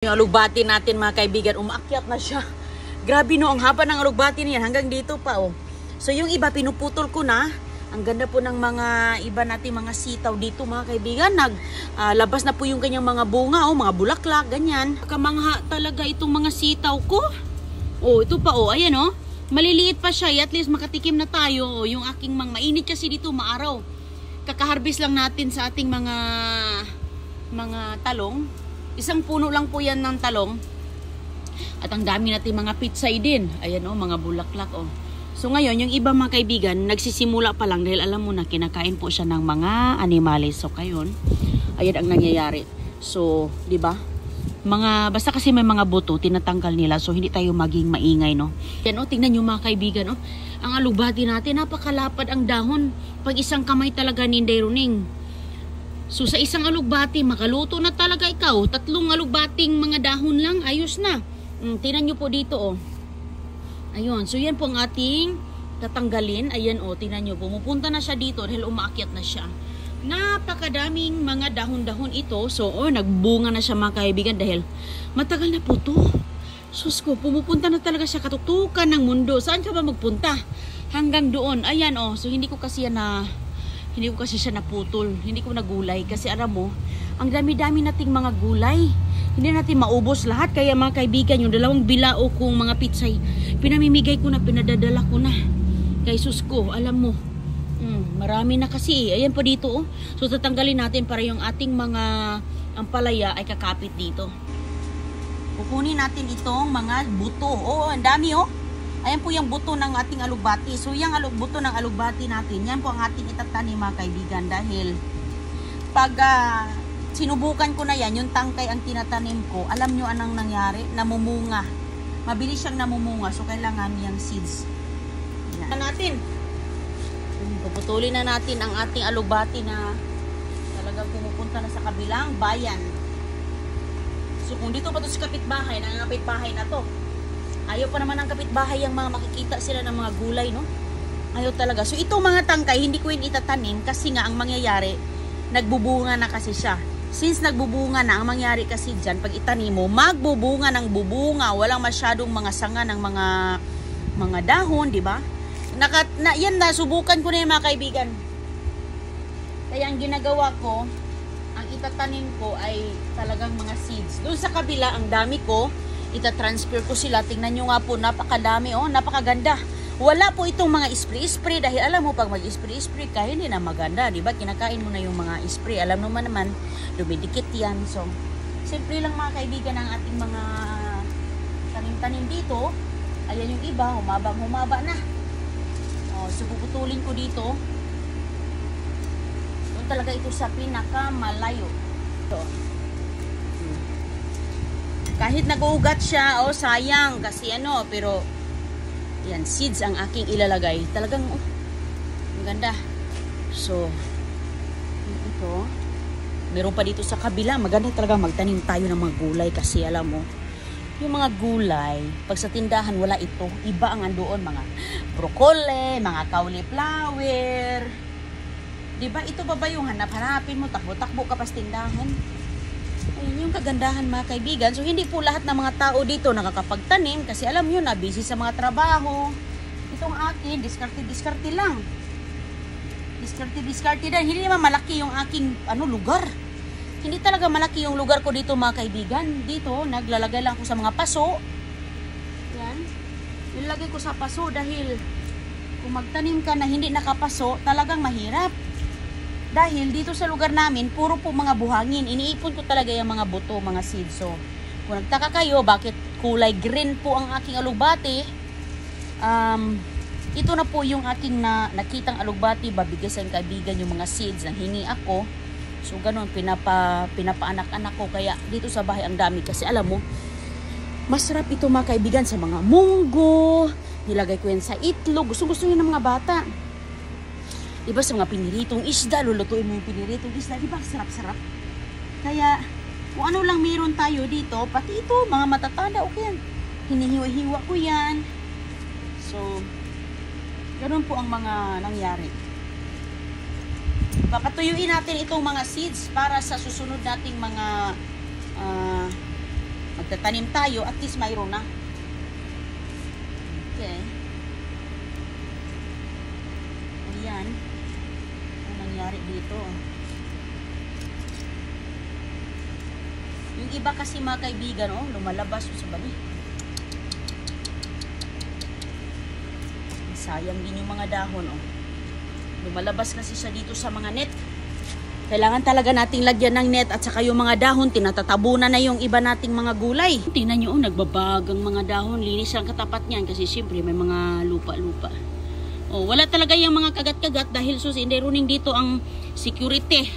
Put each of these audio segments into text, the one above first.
Yung alugbati natin mga kaibigan, umaakyat na siya. Grabe no, ang haba ng alugbati niyan hanggang dito pa oh. So yung iba pinuputol ko na. Ang ganda po ng mga iba nating mga sitaw dito mga kaibigan. Labas na po yung kanyang mga bunga oh, mga bulaklak, ganyan. Kamangha talaga itong mga sitaw ko. Oh, ito pa oh, ayan oh. Maliliit pa siya, at least makatikim na tayo. Oh, yung aking mainit kasi dito, maaraw. Kakaharbis lang natin sa ating mga talong. Isang puno lang po yan ng talong. At ang dami natin mga pitsay din. Ayan o, mga bulaklak o. So ngayon, yung iba mga kaibigan, nagsisimula pa lang dahil alam mo na kinakain po siya ng mga animales. So kayon, ayan ang nangyayari. So, di ba? Basta kasi may mga buto, tinatanggal nila. So hindi tayo maging maingay, no? Yan o, tingnan nyo mga kaibigan o. Ang alugbati natin, napakalapad ang dahon. Pag isang kamay talaga ni Inday Runing. So sa isang alugbati, makaluto na talaga ikaw. 3 alugbating mga dahon lang, ayos na. Tingnan nyo po dito oh. Ayun, so yan po ang ating tatanggalin. Ayan oh, tingnan nyo, pumupunta na siya dito dahil umaakyat na siya. Napakadaming mga dahon-dahon ito. So nagbunga na siya mga kaibigan dahil matagal na po to. Sus ko, pumupunta na talaga siya, katutukan ng mundo. Saan ka ba magpunta? Hanggang doon. Ayan oh, so hindi ko kasi siya naputol. Hindi ko nagulay. Kasi alam mo, ang dami-dami nating mga gulay. Hindi natin maubos lahat. Kaya mga kaibigan, yung 2 bilao kong mga pitsay, pinamimigay ko na, pinadadala ko na. Kay sus ko, alam mo, marami na kasi. Ayan po dito. Oh. So tatanggalin natin para yung ating mga ampalaya ay kakapit dito. Kukunin natin itong mga buto. Oh, ang dami oh. Ayan po yung buto ng ating alugbati. So yung buto ng alugbati natin, yan po ang ating itatanim mga kaibigan. Dahil pag sinubukan ko na yan, yung tangkay ang tinatanim ko, alam nyo anong nangyari? Namumunga. Mabilis siyang namumunga. So kailangan yung seeds. Yan natin. Puputulin na natin ang ating alugbati na talagang pumupunta na sa kabilang bayan. So kung dito pa to sa kapitbahay, ang kapitbahay na to, ayaw pa naman ng kapitbahay yung mga makikita sila ng mga gulay, no? Ayaw talaga. So, itong mga tangkay, hindi ko yun itatanim kasi nga ang mangyayari, nagbubunga na kasi siya. Since nagbubunga na, ang mangyayari kasi dyan, pag itanim mo, magbubunga ng bubunga. Walang masyadong mga sanga ng mga dahon, di ba? Yan na, subukan ko na yung mga kaibigan. Kaya ang ginagawa ko, ang itatanim ko ay talagang mga seeds. Doon sa kabila, ang dami ko, ita-transfer ko sila. Tingnan nyo nga po, napakadami oh, napakaganda. Wala po itong mga spray dahil alam mo pag mag-spray ka, hindi na maganda, di ba? Kinakain mo na yung mga spray. Alam naman dumidikit yan. So, simple lang mga kaibigan ang ating mga tanim-tanim dito. Ayan yung iba, humaba na. Oh, so puputulin ko dito. Doon talaga ito sa pinakamalayo. So, kahit nag-uugat siya, oh sayang kasi pero yan, seeds ang aking ilalagay. Talagang ang ganda. So ito, meron pa dito sa kabila. Maganda talaga magtanim tayo ng mga gulay kasi alam mo, yung mga gulay, pag sa tindahan wala ito, iba ang andoon, mga broccoli, mga cauliflower. Diba ito ba yung hanap-hanapin mo, takbo-takbo ka pa sa tindahan? Ayun yung kagandahan mga kaibigan. So hindi po lahat ng mga tao dito nakakapagtanim kasi alam nyo na busy sa mga trabaho. Itong akin, diskarte lang. Diskarte din. Hindi naman malaki yung aking lugar. Hindi talaga malaki yung lugar ko dito mga kaibigan. Dito, naglalagay lang ako sa mga paso. Yan. Nilagay ko sa paso dahil kung magtanim ka na hindi nakapaso, talagang mahirap. Dahil dito sa lugar namin, puro po mga buhangin. Iniipon ko talaga yung mga buto, mga seeds. So, kung nagtaka kayo, bakit kulay green po ang aking alugbati, ito na po yung aking nakitang alugbati. Babigay sa kaibigan yung mga seeds na hingi ako. So, ganun, pinapaanak-anak ko. Kaya dito sa bahay ang dami. Kasi alam mo, masarap ito mga kaibigan sa mga munggo. Nilagay ko yan sa itlog. Gusto yun ng mga bata. Diba sa mga piniritong isda, lulutuin mo yung piniritong isda, diba sarap-sarap? Kaya, kung ano lang meron tayo dito, pati ito, mga matatanda, okay yan. Hinihiwa-hiwa ko yan. So, ganun po ang mga nangyari. Papatuyuin natin itong mga seeds para sa susunod nating mga magtatanim tayo, at least mayroon na. Okay. Ayan. Ano nangyari dito? Yung iba kasi mga kaibigan, oh, lumalabas sa bali. Sayang din yung mga dahon, oh. Lumalabas kasi siya dito sa mga net. Kailangan talaga nating lagyan ng net, at saka yung mga dahon, tinatatabunan na yung iba nating mga gulay. Tingnan nyo, oh, nagbabagang mga dahon. Linis ang katapat niyan kasi siyempre may mga lupa-lupa. Oh, wala talaga yung mga kagat-kagat dahil hindi running dito ang security.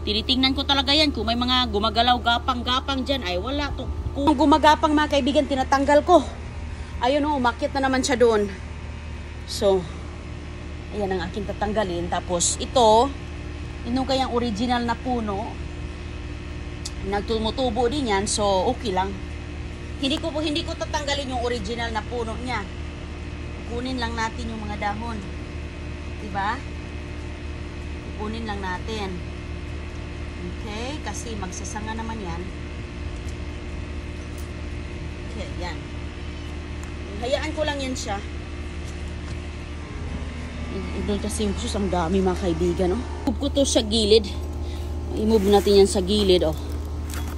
Tinitingnan ko talaga yan. Kung may mga gumagalaw gapang-gapang dyan, ay wala to. Kung gumagapang mga kaibigan, tinatanggal ko. Ayun, oh, umakyat na naman siya doon. So, ayan ang aking tatanggalin. Tapos ito, yung kayang original na puno, nagtumutubo din yan, so okay lang. Hindi ko tatanggalin yung original na puno niya. Kukunin lang natin yung mga dahon. Diba? Kukunin lang natin. Okay, kasi magsasanga naman yan. Okay, yan. Hayaan ko lang yan siya. Doon kasi yung sus, ang dami mga kaibigan, oh. Move ko to sa gilid. I-move natin yan sa gilid, oh.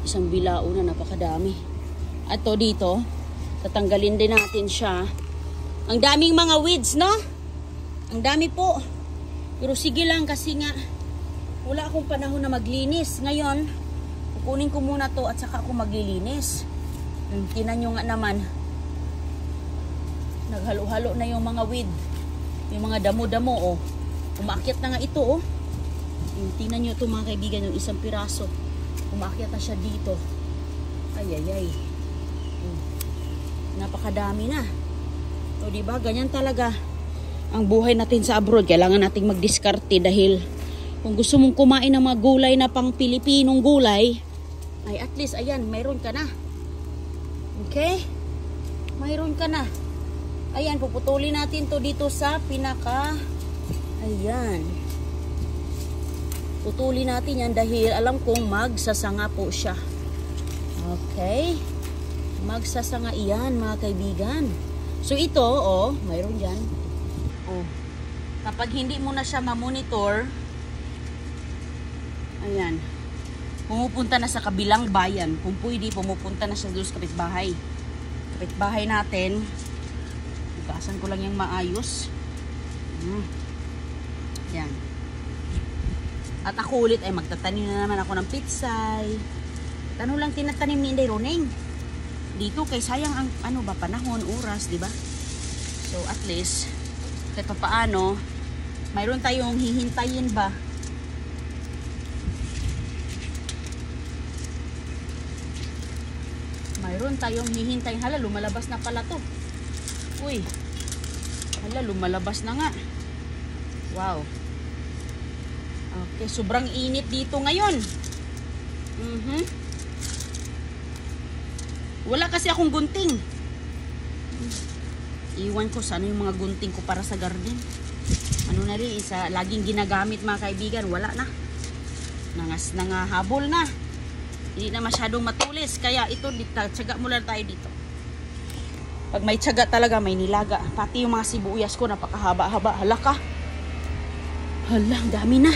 Isang bilao na, napakadami. At to dito, tatanggalin din natin siya. Ang daming mga weeds, no? Ang dami po. Pero sige lang kasi nga, wala akong panahon na maglinis. Ngayon, kukunin ko muna to at saka ako maglilinis. Tinan nyo nga naman, naghalo-halo na yung mga weed. Yung mga damo-damo, oh. Umakyat na nga ito, oh. Tingnan nyo ito mga kaibigan, yung isang piraso. Umakyat na siya dito. Ay, ay, ay. Napakadami na. O, diba? Ganyan talaga ang buhay natin sa abroad. Kailangan nating magdiskarte dahil kung gusto mong kumain ng mga gulay na pang Pilipinong gulay, ay at least, ayan, mayroon ka na. Okay? Mayroon ka na. Ayan, puputulin natin to dito sa pinaka. Ayan. Putulin natin yan dahil alam kong magsasanga po siya. Okay. Magsasanga iyan mga kaibigan. So ito, oh, mayroon dyan. Oh. Kapag hindi mo na siya ma-monitor, ayan, pumupunta na sa kabilang bayan. Kung pwede, pumupunta na siya doon sa kapitbahay. Kapitbahay natin. Ikasan ko lang yung maayos. Yan. At ako ulit ay magtatanim na naman ako ng pitsay. Ano lang tinatanim ni Inday Roneng. Dito kay sayang ang ano ba panahon, oras, di ba? So at least kahit paano, mayroon tayong hihintayin ba? Mayroon tayong hihintayin. Hala, lumalabas na pala to. Uy, hala, lumalabas na nga. Wow. Okay, sobrang init dito ngayon. Wala kasi akong gunting. Iwan ko sana yung mga gunting ko para sa garden. Ano na rin, isa laging ginagamit mga kaibigan, wala na. Nangahabol na. Hindi na masyadong matulis. Kaya ito, tsaga mula tayo dito. Pag may tiyaga talaga, may nilaga. Pati yung mga sibuyas ko, napakahaba-haba. Hala ka. Hala, ang dami na.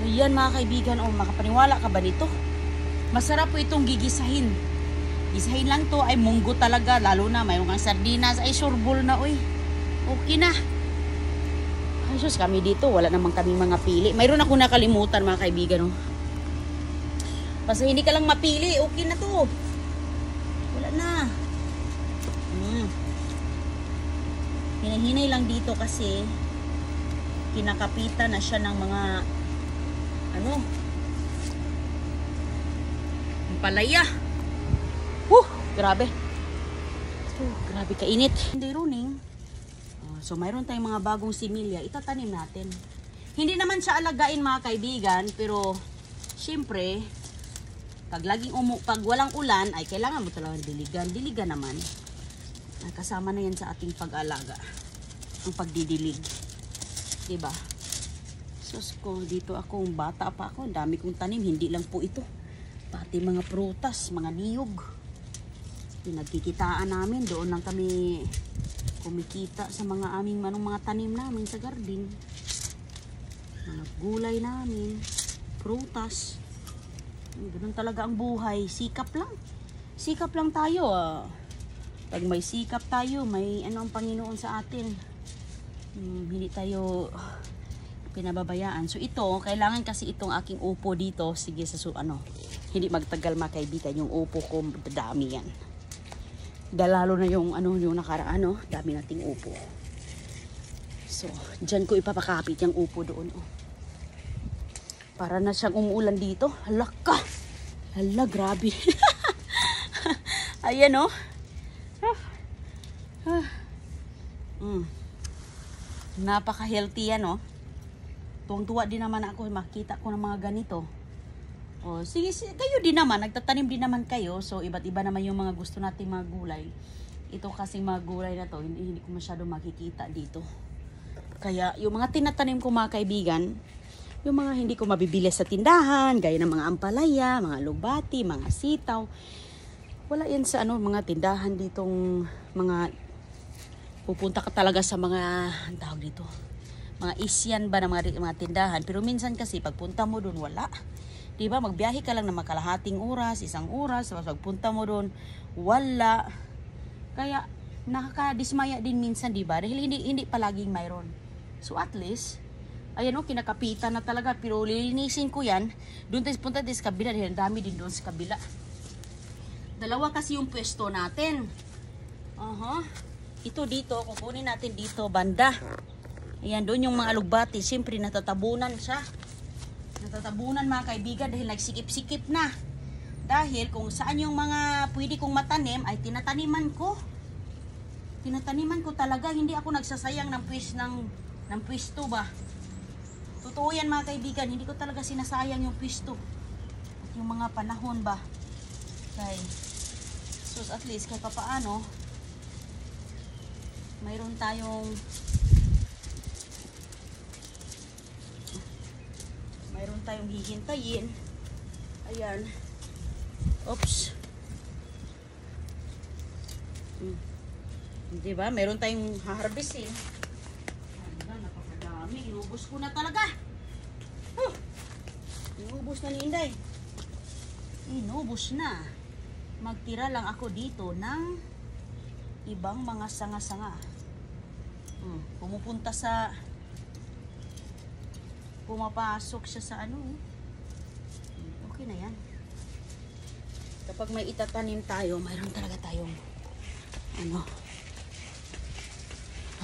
Ayan mga kaibigan, oh, makapaniwala ka ba dito? Masarap po itong gigisahin. Gisahin lang to, ay munggo talaga. Lalo na, mayroong kang sardinas. Ay, surbol na, oy. Okay na. Ay, sus, kami dito, wala naman kami mga pili. Mayroon ako nakalimutan mga kaibigan, oh. Basta hindi ka lang mapili, okay na to. Wala na. Hinahinay lang dito kasi kinakapitan na siya ng mga ano, palaya. Grabe. Grabe kainit. Hindi runing. So mayroon tayong mga bagong similya, itatanim natin. Hindi naman siya alagain mga kaibigan, pero syempre pag walang ulan ay kailangan mo talagang diligan. Diligan naman. Kasama na yan sa ating pag-alaga. Ang pagdidilig. Diba? Sus ko, dito ako, bata pa ako. Ang dami kong tanim. Hindi lang po ito. Bata Pati mga prutas, mga niyog. Pinagkikitaan namin. Doon lang kami kumikita sa mga aming mga tanim namin sa garden. Mga gulay namin. Prutas. Ganun talaga ang buhay. Sikap lang. Sikap lang tayo. Pag may sikap tayo, may ano ang Panginoon sa atin. Hindi tayo pinababayaan. So ito, kailangan kasi itong aking upo dito. Sige, hindi magtagal mga kaibigan. Yung upo ko, dami yan. Lalo na yung nakaraan, dami nating upo. So, dyan ko ipapakapit yung upo doon. Para na siyang umuulan dito. Hala ka! Hala, grabe. Ayan, Napaka-healthy yan, Tuwang-tuwa din naman ako makita ko ng mga ganito. Sige, kayo din naman, nagtatanim din naman kayo. So, iba't iba naman yung mga gusto nating mga gulay. Ito kasing mga gulay na to, hindi ko masyado makikita dito. Kaya, yung mga tinatanim ko mga kaibigan, yung mga hindi ko mabibili sa tindahan, gaya ng mga ampalaya, mga lugbati, mga sitaw. Wala yan sa mga tindahan ditong mga pupunta ka talaga sa mga, ang tawag dito, mga isyan ba ng mga tindahan. Pero minsan kasi pagpunta mo doon wala. Diba? Magbiyahe ka lang na makalahating oras, isang oras, pagpunta mo doon wala. Kaya nakakadismaya din minsan, diba? Dahil hindi palaging mayroon. So at least, ayan kinakapitan na talaga. Pero lilinisin ko yan. Doon tayo punta din sa kabila. Dahil dami din doon sa kabila. Dalawa kasi yung pwesto natin. Ito dito, kukunin natin dito banda. Ayan, doon yung mga alugbati. Siyempre, natatabunan siya. Natatabunan mga kaibigan dahil nagsikip-sikip na. Dahil kung saan yung mga pwede kong matanim, ay tinataniman ko. Tinataniman ko talaga. Hindi ako nagsasayang ng pwesto ba. Totoo yan mga kaibigan. Hindi ko talaga sinasayang yung pwesto. At yung mga panahon ba. Okay. So at least kahit papaano, mayroon tayong hihintayin. Ayan. Oops. Diba? Mayroon tayong haharvestin. Napakadami. Inubos ko na talaga. Inubos na ni Inday. Inubos na. Magtira lang ako dito ng ibang mga sanga-sanga. Pumapasok siya sa okay na yan. Kapag may itatanim tayo, mayroon talaga tayong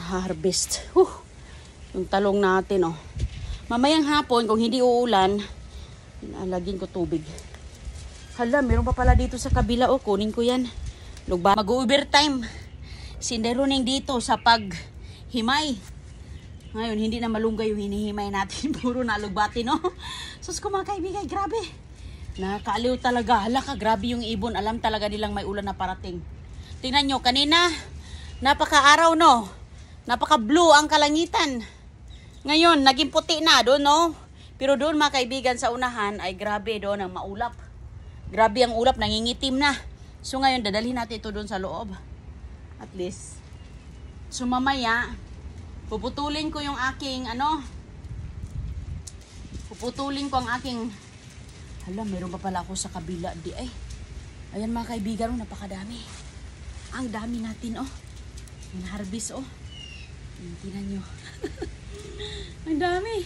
harvest. Yung talong natin, Mamayang hapon, kung hindi uulan, lagyan ko tubig. Hala, meron pa pala dito sa kabila, kunin ko yan. Mag-overtime. Sinderuning dito sa paghimay. Ngayon, hindi na malunggay yung hinihimay natin. Puro na lugbati, Sus ko mga kaibigan, grabe. Nakakaaliw talaga. Hala ka, grabe yung ibon. Alam talaga nilang may ulan na parating. Tingnan nyo, kanina, napaka-araw, Napaka-blue ang kalangitan. Ngayon, naging puti na doon, Pero doon mga kaibigan sa unahan, ay grabe doon ang maulap. Grabe ang ulap, nangingitim na. So ngayon, dadalhin natin ito doon sa loob. At least. So mamaya, puputulin ko yung aking, puputulin ko ang aking, mayroon pa pala ako sa kabila. Ayan mga kaibigan, napakadami. Ang dami natin, Yung harvest, Tingnan nyo. Ang dami.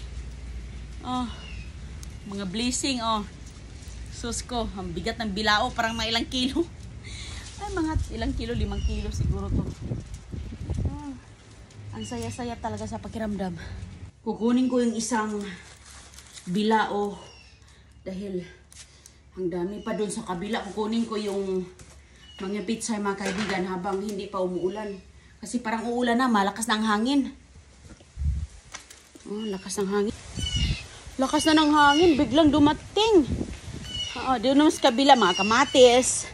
Mga blessing, Sus ko, ang bigat ng bilao, parang mga ilang kilo. Ay, mga ilang kilo, 5 kilo siguro to. Ang saya-saya talaga sa pakiramdam. Kukunin ko yung isang bilao. Dahil ang dami pa doon sa kabila. Kukunin ko yung mga pizza mga kaibigan habang hindi pa umuulan. Kasi parang uulan na, malakas na ang hangin. Lakas ng hangin. Lakas na ng hangin, biglang dumating. Doon naman sa kabila, mga kamatis.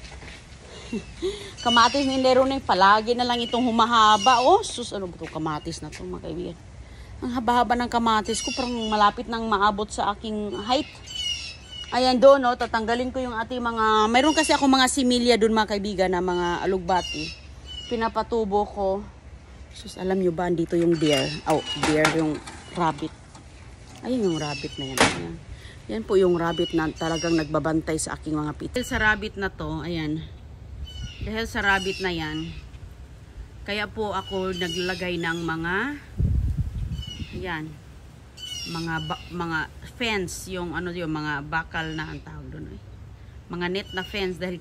Kamatis ni Leroning, palagi na lang itong humahaba. Sus, ano ba itong kamatis na ito, mga kaibigan? Ang haba-haba ng kamatis ko, parang malapit nang maabot sa aking height. Ayan doon, no, tatanggalin ko yung ating mga, mayroon kasi ako mga similya doon mga kaibigan na mga alugbati. Pinapatubo ko. Sus, alam nyo ba, dito yung deer. Oh, deer, yung rabbit. Ayun yung rabbit na yan. Ayan. Yan po yung rabbit na talagang nagbabantay sa aking mga pit. Dahil sa rabbit na to, ayan. Dahil sa rabbit na yan, kaya po ako naglalagay ng mga, ayan, mga fence, yung ano yung mga bakal na ang tawag doon, mga net na fence dahil